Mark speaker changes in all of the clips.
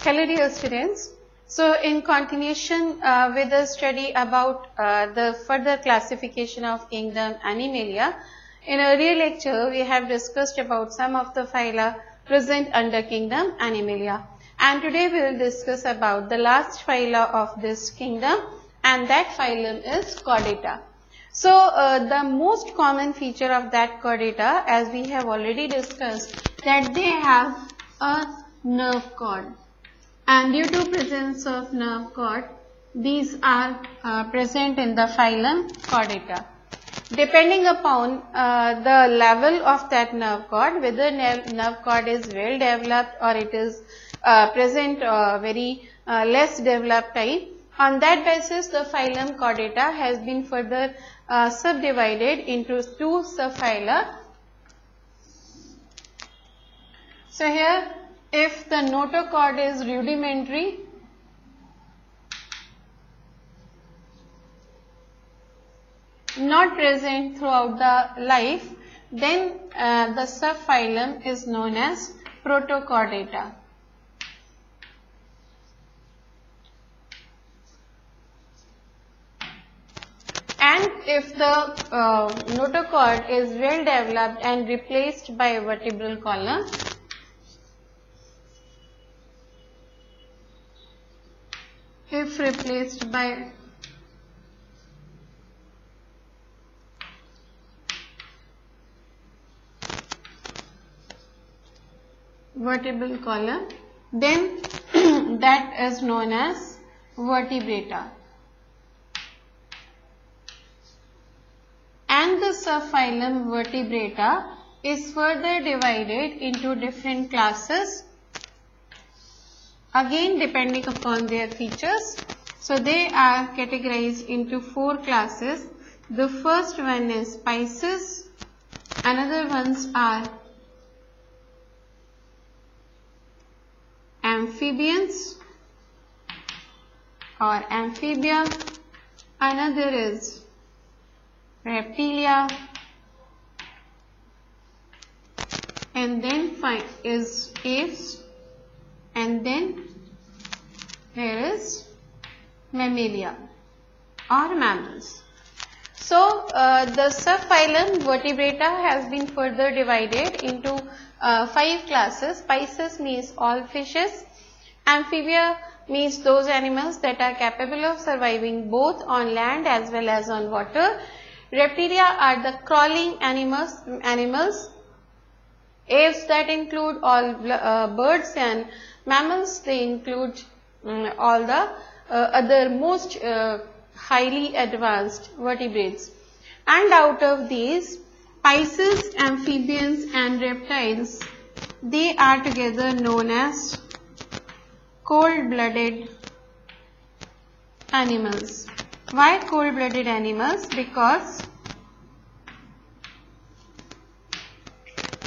Speaker 1: Hello dear students. So in continuation with the study about the further classification of kingdom Animalia, in earlier lecture we have discussed about some of the phyla present under kingdom Animalia, and today we will discuss about the last phyla of this kingdom, and that phylum is Chordata. So the most common feature of that Chordata, as we have already discussed, that they have a nerve cord. And due to presence of nerve cord, these are present in the phylum Chordata. Depending upon the level of that nerve cord, whether nerve cord is well developed or it is present very less developed type, on that basis the phylum Chordata has been further subdivided into two subphyla. So here, if the notochord is rudimentary, not present throughout the life, then the subphylum is known as Protochordata. And if the notochord is well developed and replaced by a vertebral column, if replaced by vertebral column, then that is known as vertebrata. And the subphylum Vertebrata is further divided into different classes, again depending upon their features. So they are categorized into four classes. The first one is Pisces, another ones are amphibians or amphibia, another is Reptilia, and then is Aves, and then there is Mammalia or mammals. So the subphylum Vertebrata has been further divided into 5 classes. Pisces means all fishes, amphibia means those animals that are capable of surviving both on land as well as on water. Reptilia are the crawling animals. Aves, that include all birds, and mammals, they include all the other most highly advanced vertebrates. And out of these, Pisces, amphibians and reptiles, they are together known as cold-blooded animals. Why cold-blooded animals? Because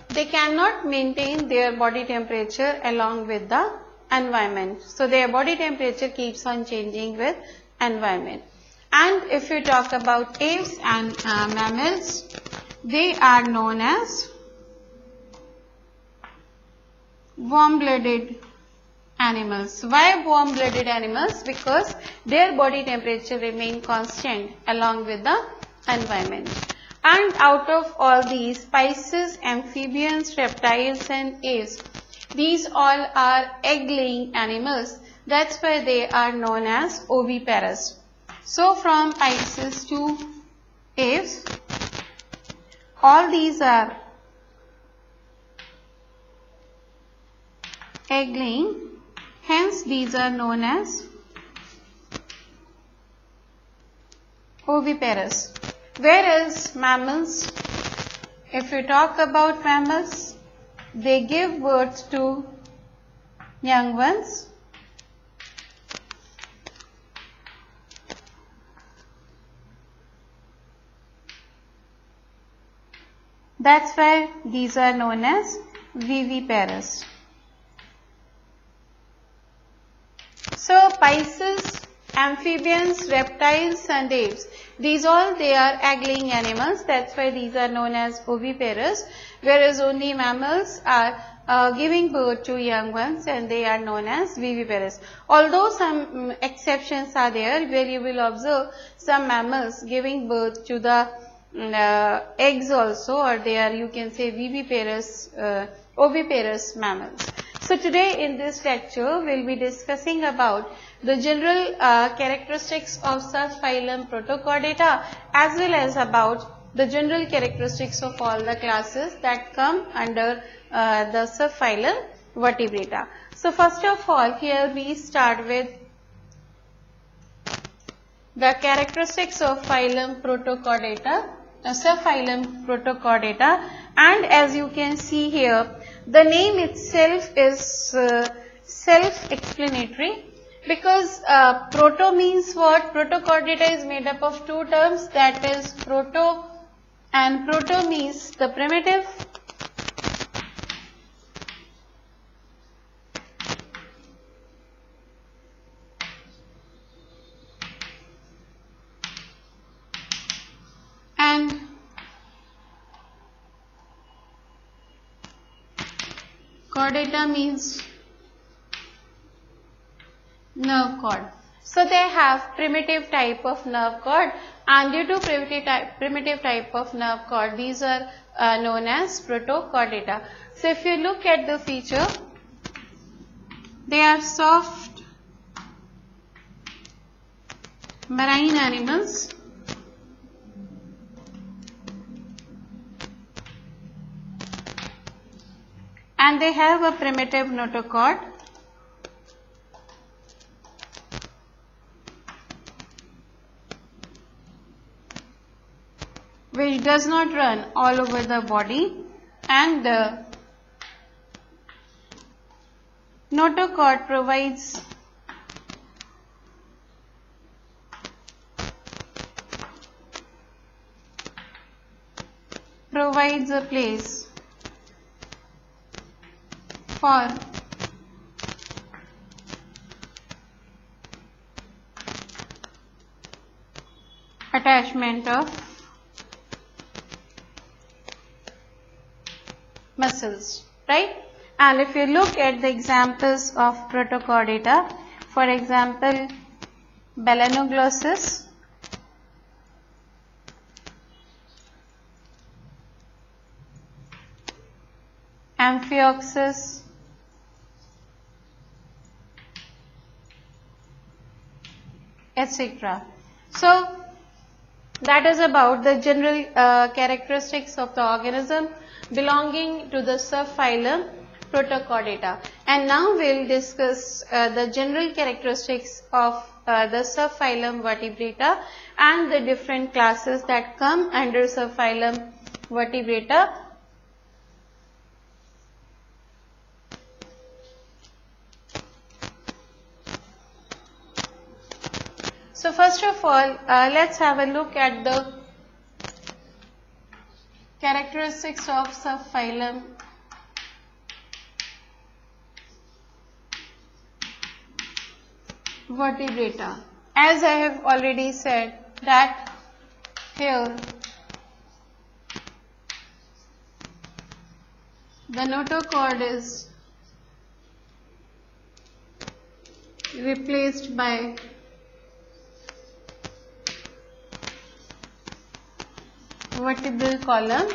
Speaker 1: they cannot maintain their body temperature along with the environment. So their body temperature keeps on changing with environment. And if you talk about aves and mammals, they are known as warm-blooded animals. Why warm-blooded animals? Because their body temperature remain constant along with the environment. And out of all these, Pisces, amphibians, reptiles and aves, these all are egg-laying animals. That's why they are known as oviparous. So from Pisces to aves, all these are egg-laying. Hence, these are known as oviparous. Whereas mammals, if you talk about mammals, they give birth to young ones. That's why these are known as viviparous. So Pisces, amphibians, reptiles and aves, these all they are egg-laying animals. That's why these are known as oviparous, whereas only mammals are giving birth to young ones, and they are known as viviparous. Although some exceptions are there where you will observe some mammals giving birth to the eggs also, or they are, you can say, viviparous, oviparous mammals. So today in this lecture we will be discussing about the general characteristics of subphylum Protochordata, as well as about the general characteristics of all the classes that come under the subphylum Vertebrata. So first of all, here we start with the characteristics of phylum Protochordata, subphylum Protochordata, and as you can see here, the name itself is self-explanatory, because proto means what? Protochordata is made up of two terms, that is proto, and proto means the primitive, and chordata means nerve cord. So they have primitive type of nerve cord, and due to primitive type of nerve cord, these are known as Protochordata. So if you look at the feature, they are soft marine animals, and they have a primitive notochord, which does not run all over the body, and the notochord provides a place for attachment of muscles, right? And if you look at the examples of Protochordata, for example, Balanoglossus, Amphioxus, etc. So that is about the general characteristics of the organism belonging to the subphylum Protochordata. And now we will discuss the general characteristics of the subphylum Vertebrata and the different classes that come under subphylum Vertebrata. So first of all, let's have a look at the characteristics of subphylum Vertebrata. As I have already said that here the notochord is replaced by vertebral column,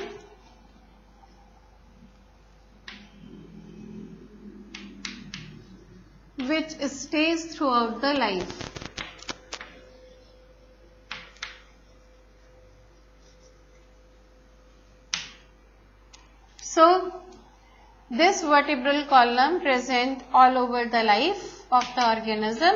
Speaker 1: which stays throughout the life. So this vertebral column present all over the life of the organism,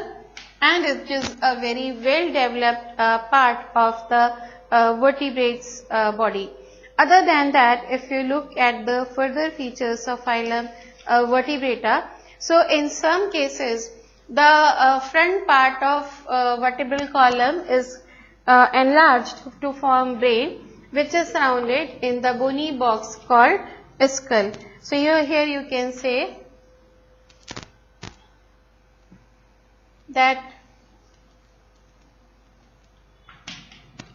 Speaker 1: and it is a very well developed part of the vertebrate's body. Other than that, if you look at the further features of phylum Vertebrata, so in some cases the front part of vertebral column is enlarged to form brain, which is surrounded in the bony box called skull. So here you can say that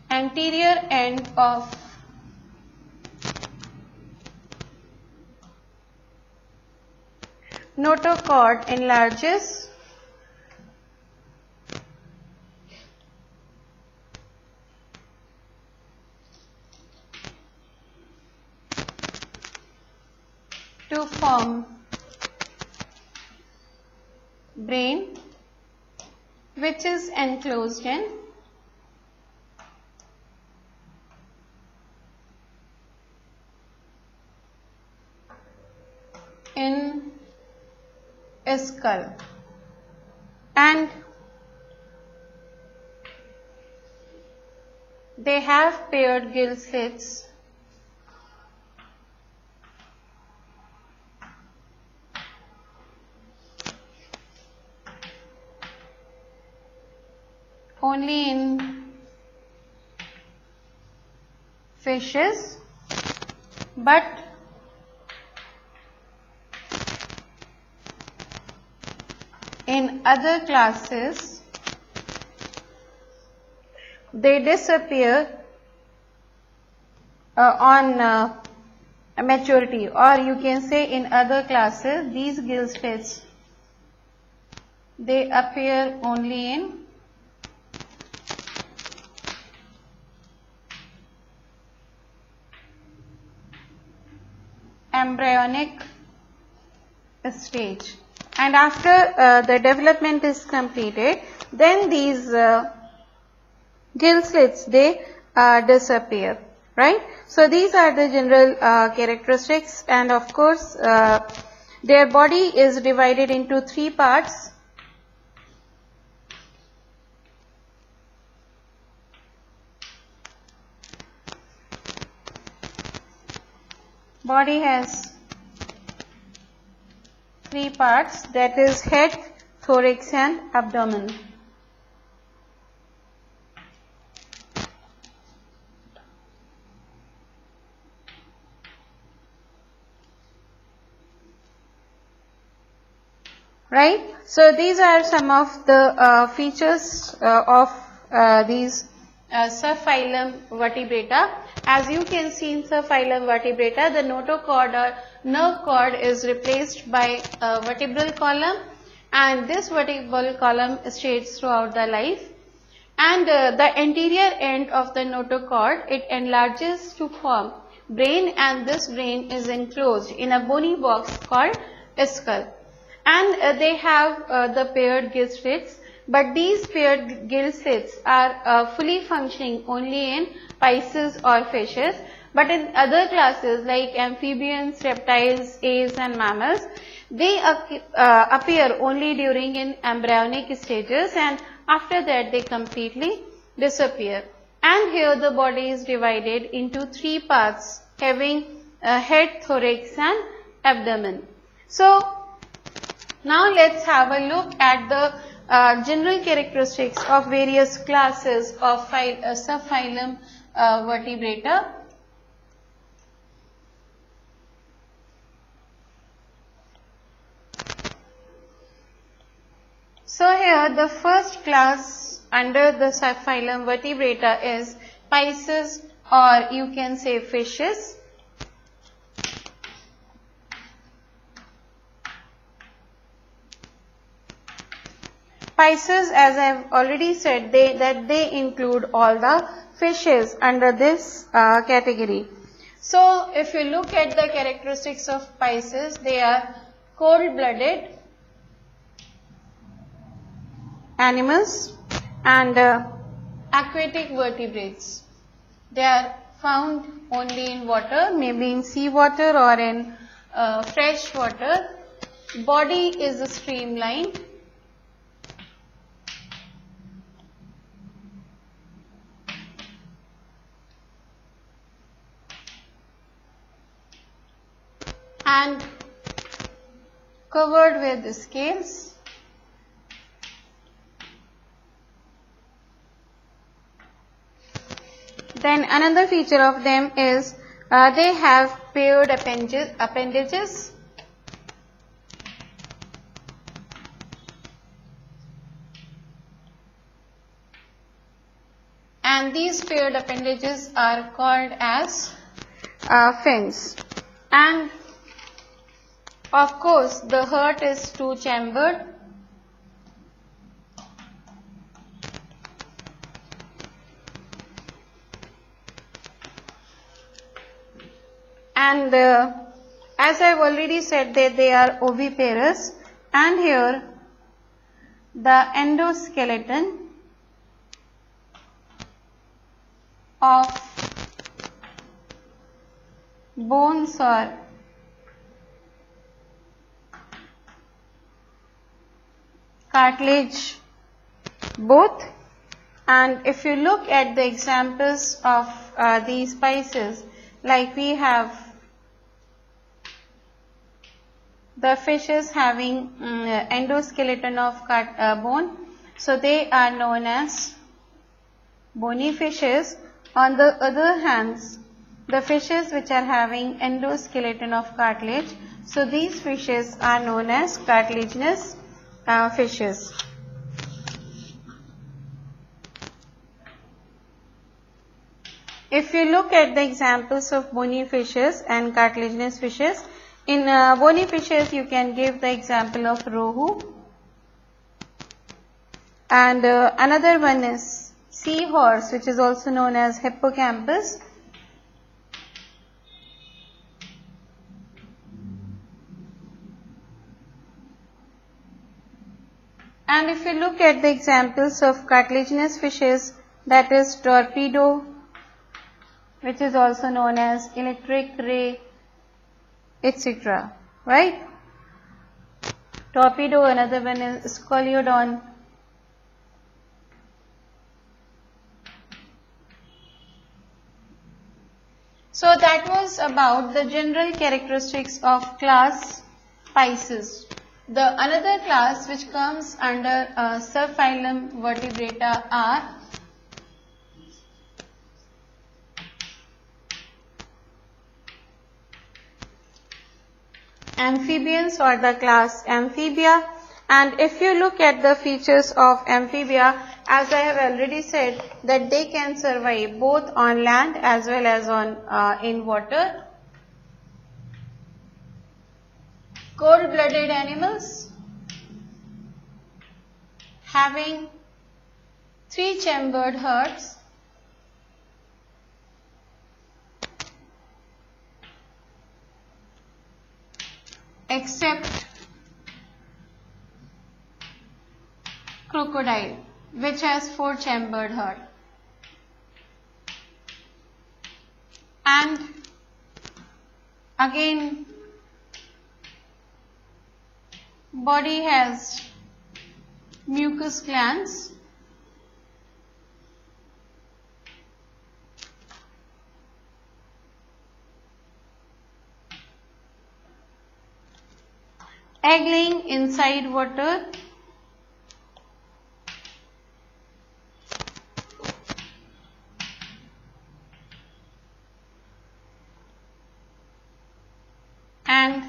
Speaker 1: anterior end of notochord enlarges to form brain, which is enclosed in a skull, and they have paired gill slits only in fishes, but in other classes they disappear on maturity, or you can say in other classes these gill slits they appear only in embryonic stage, and after the development is completed, then these gill slits they disappear, right? So these are the general characteristics, and of course their body is divided into three parts. Body has three parts, that is head, thorax and abdomen. Right? So these are some of the features of these subphylum vertebrata. As you can see in subphylum vertebrata, the notochord or nerve cord is replaced by a vertebral column, and this vertebral column stays throughout the life, and the anterior end of the notochord, it enlarges to form brain, and this brain is enclosed in a bony box called a skull, and they have the paired gill slits, but these paired gill slits are fully functioning only in Pisces or fishes, but in other classes like amphibians, reptiles, aves and mammals, they appear only during in embryonic stages, and after that they completely disappear. And here the body is divided into three parts having head, thorax and abdomen. So now let's have a look at the general characteristics of various classes of subphylum vertebrata. So here the first class under the subphylum vertebrata is Pisces, or you can say fishes. Pisces, as I have already said, they include all the fishes under this category. So if you look at the characteristics of Pisces, they are cold-blooded animals and aquatic vertebrates. They are found only in water, maybe in sea water or in fresh water. Body is streamlined. And covered with scales. Then another feature of them is they have paired appendages. And these paired appendages are called as fins. And Of course, the heart is two-chambered. And as I have already said that they are oviparous, and here the endoskeleton of bones or cartilage both. And if you look at the examples of these Pisces, like we have the fishes having endoskeleton of bone, so they are known as bony fishes. On the other hand, the fishes which are having endoskeleton of cartilage, so these fishes are known as cartilaginous fishes. If you look at the examples of bony fishes and cartilaginous fishes, in bony fishes you can give the example of rohu, and another one is seahorse, which is also known as hippocampus. And if you look at the examples of cartilaginous fishes, that is torpedo, which is also known as electric ray, etc. Right? Torpedo, another one is scoliodon. So that was about the general characteristics of class Pisces. The another class which comes under subphylum vertebrata are amphibians, or the class Amphibia. And if you look at the features of Amphibia, as I have already said, that they can survive both on land as well as on in water. Cold-blooded animals having three-chambered hearts, except crocodile, which has four-chambered heart. And again, body has mucus glands, egg-laying inside water, and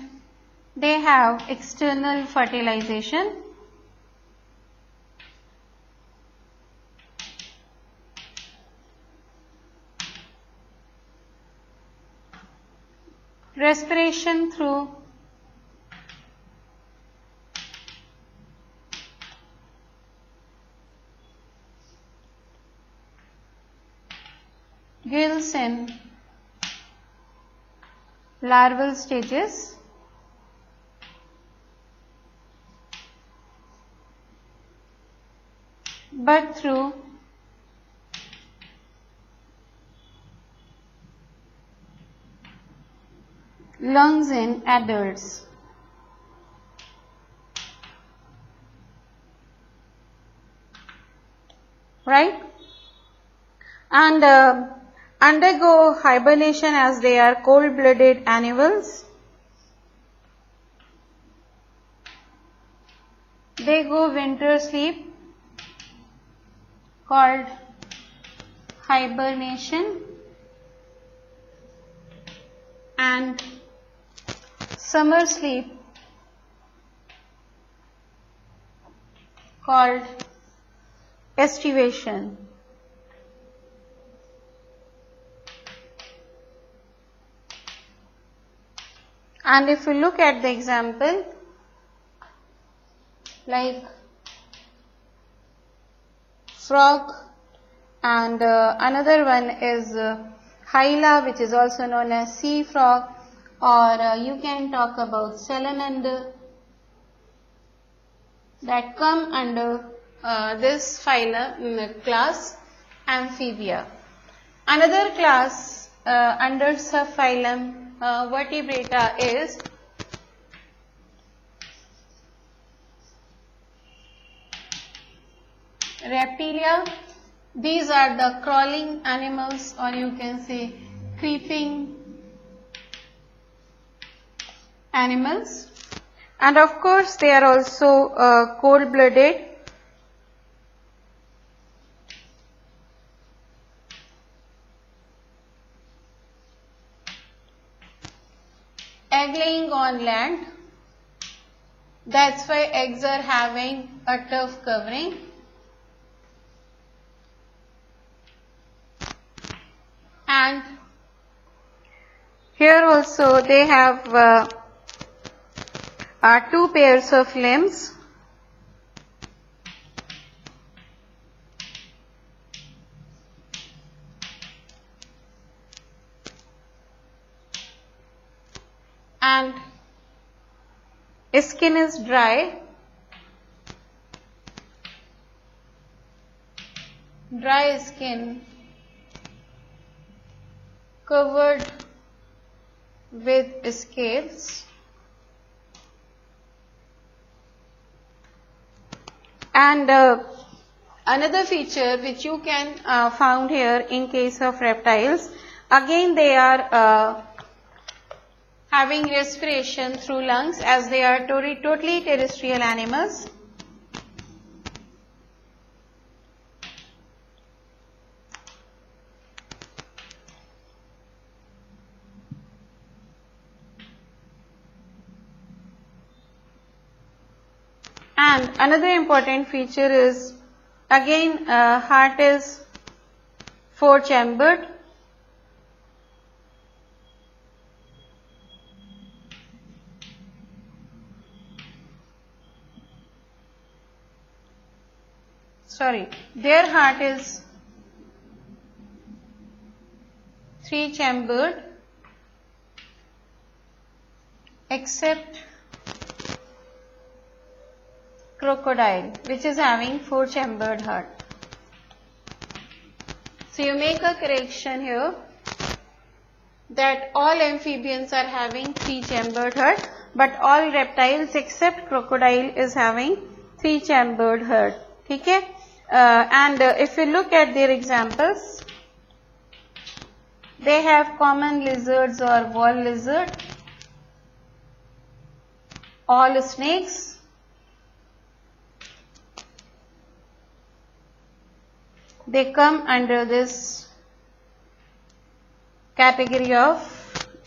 Speaker 1: they have external fertilization. Respiration through gills in larval stages, but through lungs in adults. Right? And undergo hibernation as they are cold-blooded animals. They go winter sleep, called hibernation, and summer sleep, called estivation. And if you look at the example, like frog, and another one is hyla, which is also known as sea frog, or you can talk about salamander, that come under this phylum class Amphibia. Another class under subphylum Vertebrata is Reptilia. These are the crawling animals, or you can say creeping animals. And of course, they are also cold-blooded. Egg-laying on land. That's why eggs are having a turf covering. And here also they have two pairs of limbs. And skin is dry. Dry skin covered with scales. And another feature which you can found here in case of reptiles, again they are having respiration through lungs, as they are totally terrestrial animals. And another important feature is, again, heart is four-chambered. Their heart is three-chambered, except crocodile, which is having four-chambered heart. So you make a correction here that all amphibians are having three-chambered heart, but all reptiles except crocodile is having three-chambered heart. Okay? And if you look at their examples, they have common lizards or wall lizard, all snakes, they come under this category of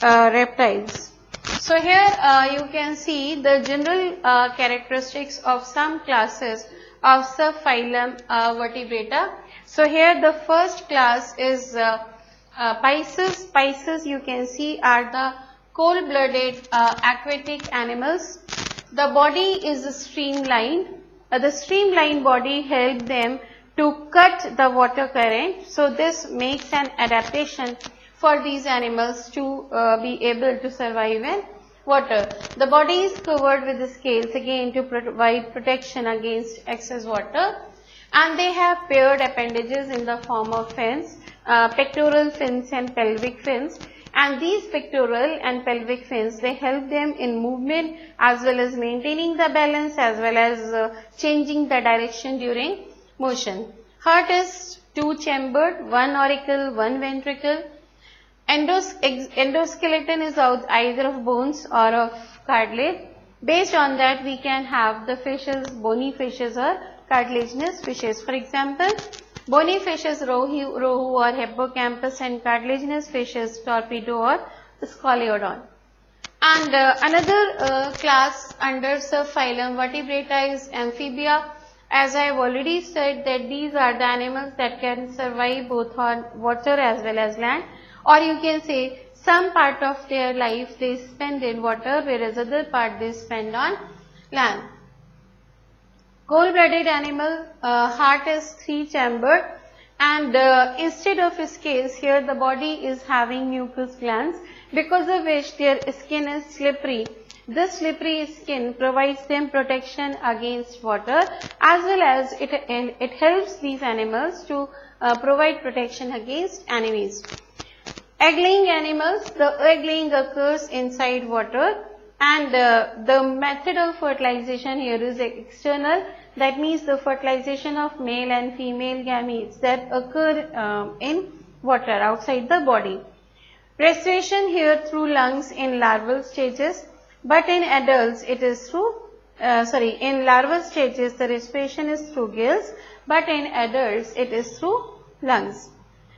Speaker 1: reptiles. So here you can see the general characteristics of some classes of subphylum Vertebrata. So here the first class is Pisces. Pisces, you can see, are the cold-blooded aquatic animals. The body is streamlined. The streamlined body helps them to cut the water current. So this makes an adaptation for these animals to be able to survive in water. The body is covered with the scales, again to provide protection against excess water, and they have paired appendages in the form of fins, pectoral fins and pelvic fins, and these pectoral and pelvic fins, they help them in movement as well as maintaining the balance as well as changing the direction during motion. Heart is two-chambered, one auricle, one ventricle. Endoskeleton is either of bones or of cartilage. Based on that, we can have the fishes, bony fishes or cartilaginous fishes. For example, bony fishes, rohu or hippocampus, and cartilaginous fishes, torpedo or scoliodon. And another class under subphylum Vertebrata is Amphibia. As I have already said that these are the animals that can survive both on water as well as land, or you can say some part of their life they spend in water, whereas other part they spend on land. Cold-blooded animal, heart is 3-chambered, and instead of scales, here the body is having mucus glands, because of which their skin is slippery. This slippery skin provides them protection against water, as well as it helps these animals to provide protection against enemies. Egg-laying animals, the egg-laying occurs inside water, and the method of fertilization here is external. That means the fertilization of male and female gametes that occur in water outside the body. Respiration here through lungs in larval stages, but in adults it is through, in larval stages the respiration is through gills, but in adults it is through lungs.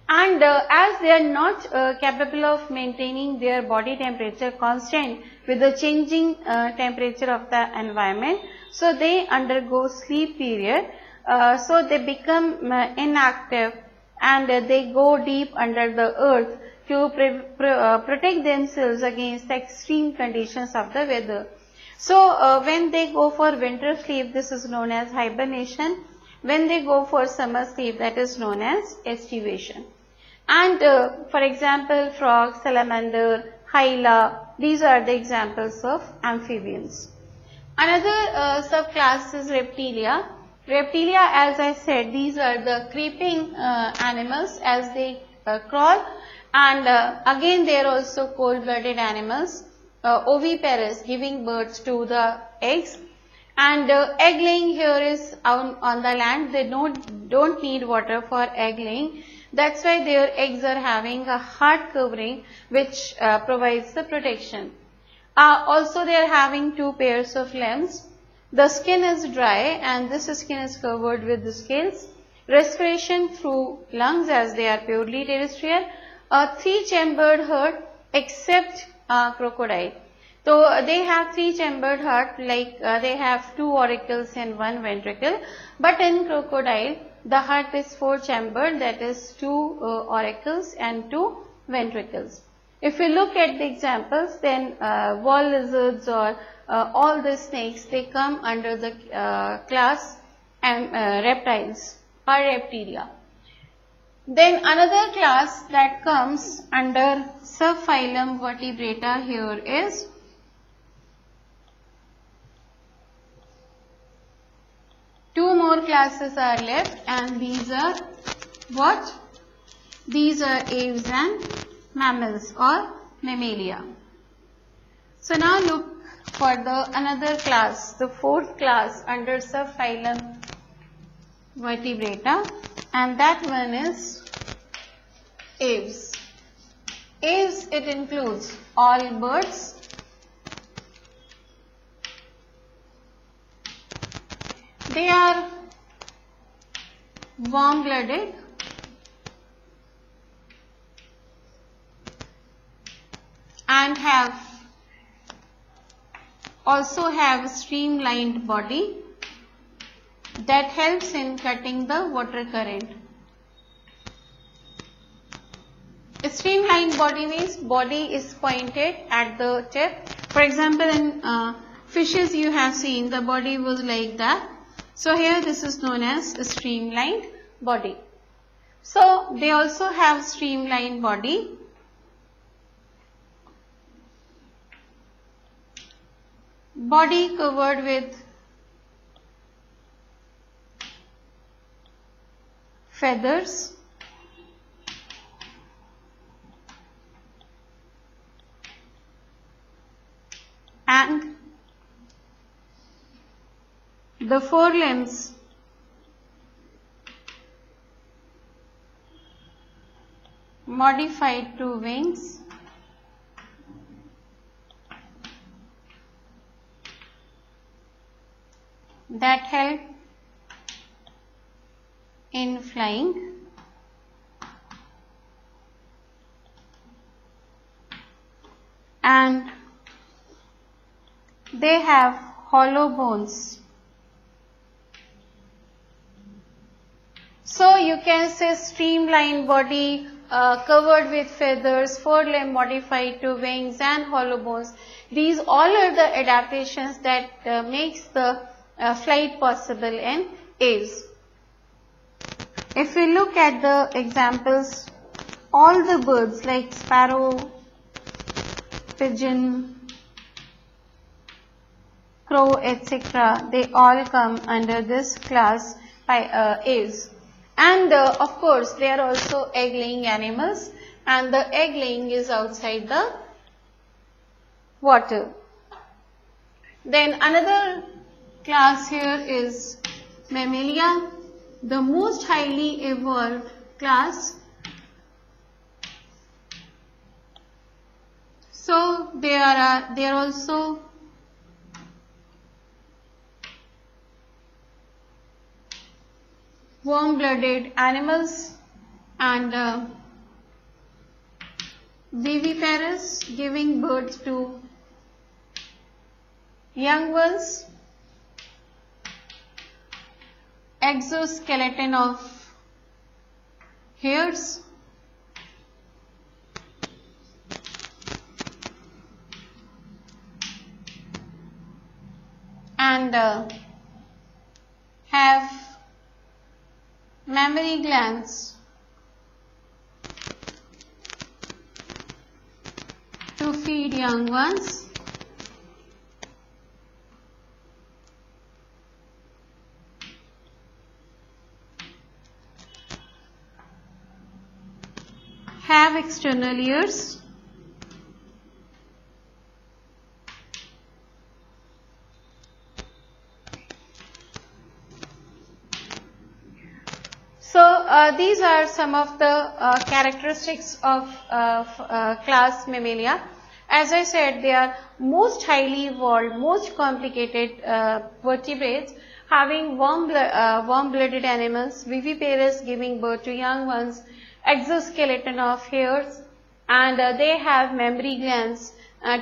Speaker 1: And as they are not capable of maintaining their body temperature constant with the changing temperature of the environment, so they undergo sleep period, so they become inactive, and they go deep under the earth to protect themselves against the extreme conditions of the weather. So when they go for winter sleep, this is known as hibernation. When they go for summer sleep, that is known as estivation. And for example, frog, salamander, hyla, these are the examples of amphibians. Another subclass is Reptilia. Reptilia, as I said, these are the creeping animals as they crawl, and again they are also cold-blooded animals, oviparous, giving birth to the eggs. And egg laying here is on the land. They don't need water for egg laying. That's why their eggs are having a hard covering which provides the protection. Also they are having 2 pairs of limbs. The skin is dry and this skin is covered with the scales. Respiration through lungs as they are purely terrestrial. A 3-chambered heart except crocodile. So they have 3-chambered heart, like they have 2 auricles and 1 ventricle, but in crocodile the heart is 4-chambered, that is 2 auricles and 2 ventricles. If we look at the examples, then wall lizards or all the snakes, they come under the class and reptiles or reptilia. Then another class that comes under subphylum vertebrata here is two more classes are left, and these are what? These are Aves and mammals or Mammalia. So now look for the another class, the 4th class under subphylum vertebrata, and that one is Aves. Aves, it includes all birds, they are warm-blooded, and also have streamlined body that helps in cutting the water current. A streamlined body means body is pointed at the tip. For example, in fishes you have seen the body was like that. So here this is known as a streamlined body. So they also have streamlined body. Body covered with feathers, and the forelimbs modified to wings, that help in flying, and they have hollow bones. So you can say streamlined body, covered with feathers, forelimb modified to wings and hollow bones. These all are the adaptations that makes the flight possible in Aves. If we look at the examples, all the birds like sparrow, pigeon, crow, etc., they all come under this class by Aves. And of course, they are also egg-laying animals, and the egg-laying is outside the water. Then another class here is Mammalia, the most highly evolved class. So they are also warm-blooded animals and viviparous, giving birth to young ones. Exoskeleton of hairs. And have mammary glands to feed young ones. Have external ears. So these are some of the characteristics of class Mammalia. As I said, they are most highly evolved, most complicated vertebrates, having warm-blooded animals, viviparous, giving birth to young ones, exoskeleton of hairs, and they have mammary glands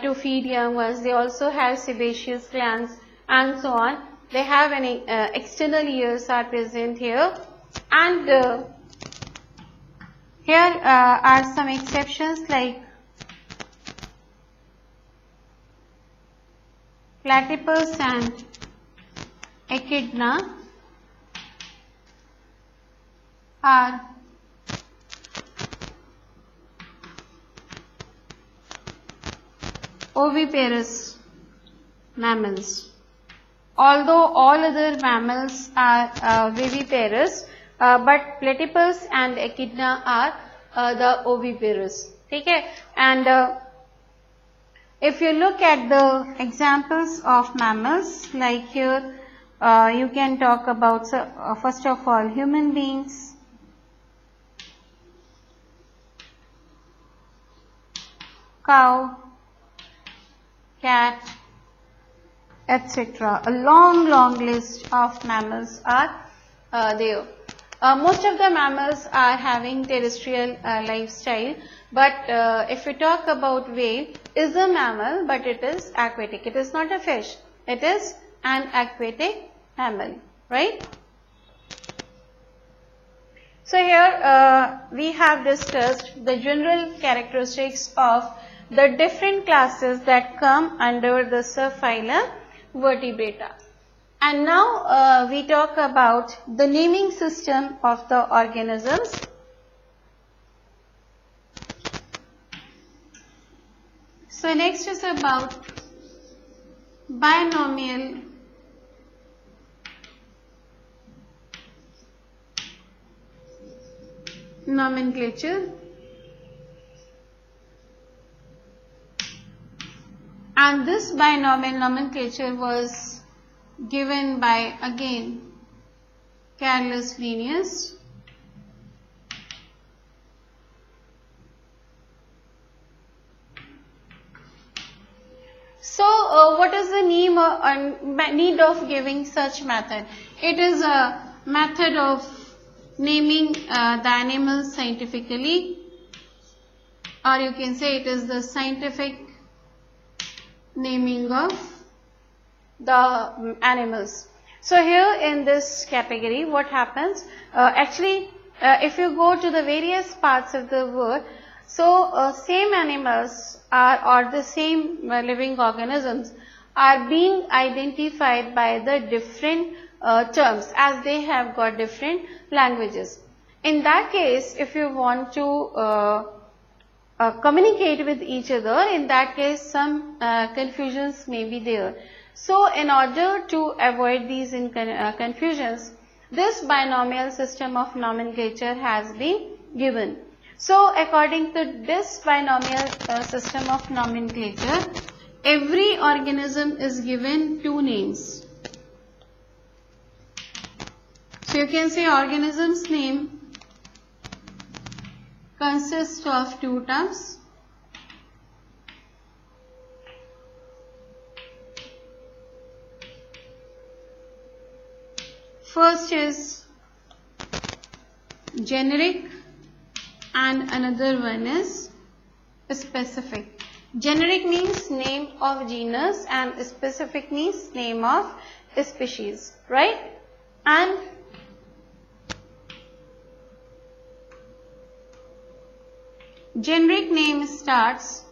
Speaker 1: to feed young ones. They also have sebaceous glands and so on. They have any external ears are present here, and here are some exceptions like platypus and echidna are oviparous mammals. Although all other mammals are viviparous, but platypus and echidna are the oviparous. Okay? And if you look at the examples of mammals, like here you can talk about first of all human beings, cow, cat, etc. A long list of mammals are there. Most of the mammals are having terrestrial lifestyle, but if we talk about whale, is a mammal, but it is aquatic. It is not a fish. It is an aquatic mammal, right? So here we have discussed the general characteristics of the different classes that come under the subphylum Vertebrata. And now we talk about the naming system of the organisms. So next is about binomial nomenclature. And this binomial nomenclature was given by, again, Carolus Linnaeus. So, what is the need of giving such method? It is a method of naming the animals scientifically, or you can say it is the scientific naming of the animals. So here in this category, what happens? Actually, if you go to the various parts of the world, so same animals or the same living organisms are being identified by the different terms, as they have got different languages. In that case, if you want to communicate with each other, in that case some confusions may be there. So in order to avoid these confusions, this binomial system of nomenclature has been given. So according to this binomial system of nomenclature, every organism is given two names. So you can say organism's name consists of two terms. First is generic and another one is specific. Generic means name of genus and specific means name of species, right? And generic name starts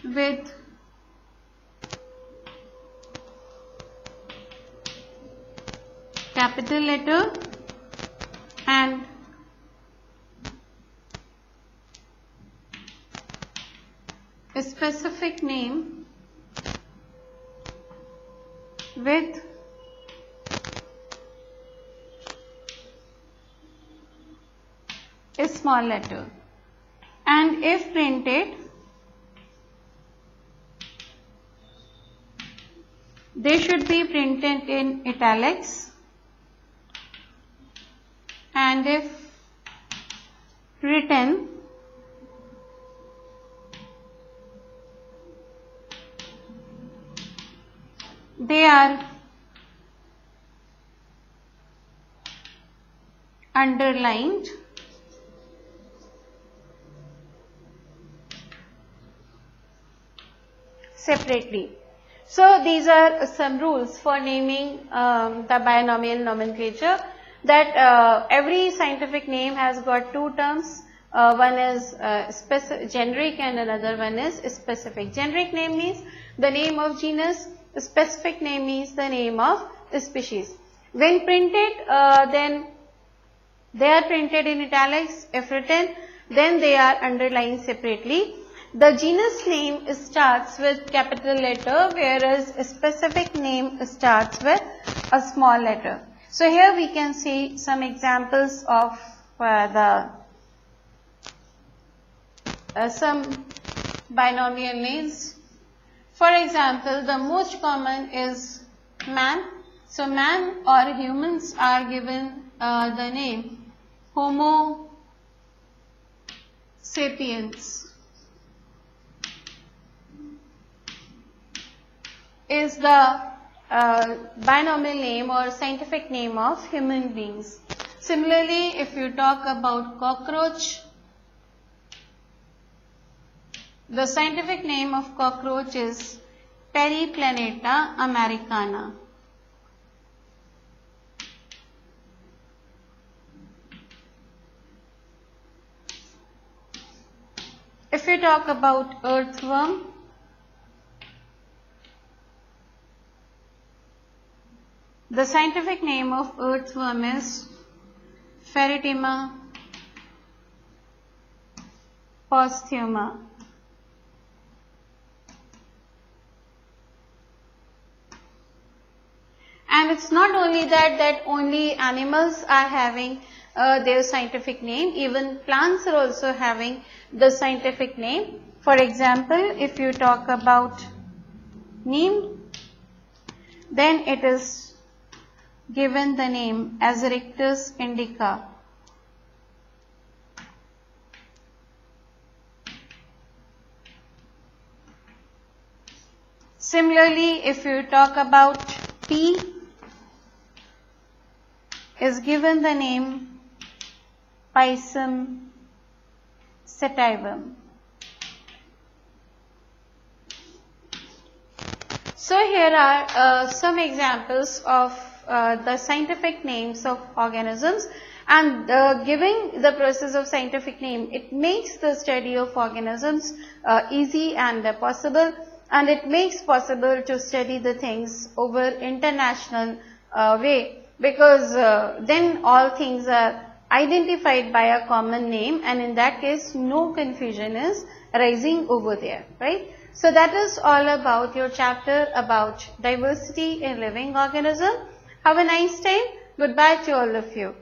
Speaker 1: with capital letter and a specific name with a small letter, and if printed, they should be printed in italics, and if written, they are underlined separately. So these are some rules for naming the binomial nomenclature, that every scientific name has got two terms. One is generic and another one is specific. Generic name means the name of genus, specific name means the name of species. When printed, then they are printed in italics. If written, then they are underlined separately. The genus name starts with capital letter, whereas a specific name starts with a small letter. So here we can see some examples of some binomial names. For example, the most common is man. So man or humans are given the name Homo sapiens. Is the binomial name or scientific name of human beings. Similarly, if you talk about cockroach, the scientific name of cockroach is Periplaneta americana. If you talk about earthworm, the scientific name of earthworm is Ferritima posthuma. And it's not only that only animals are having their scientific name, even plants are also having the scientific name. For example, if you talk about neem, then it is given the name Azrictus indica. Similarly, if you talk about pea, is given the name Pisum sativum. So here are some examples of the scientific names of organisms, and giving the process of scientific name, it makes the study of organisms easy and possible, and it makes possible to study the things over international way, because then all things are identified by a common name, and in that case no confusion is rising over there, right? So that is all about your chapter about diversity in living organism. Have a nice time. Goodbye to all of you.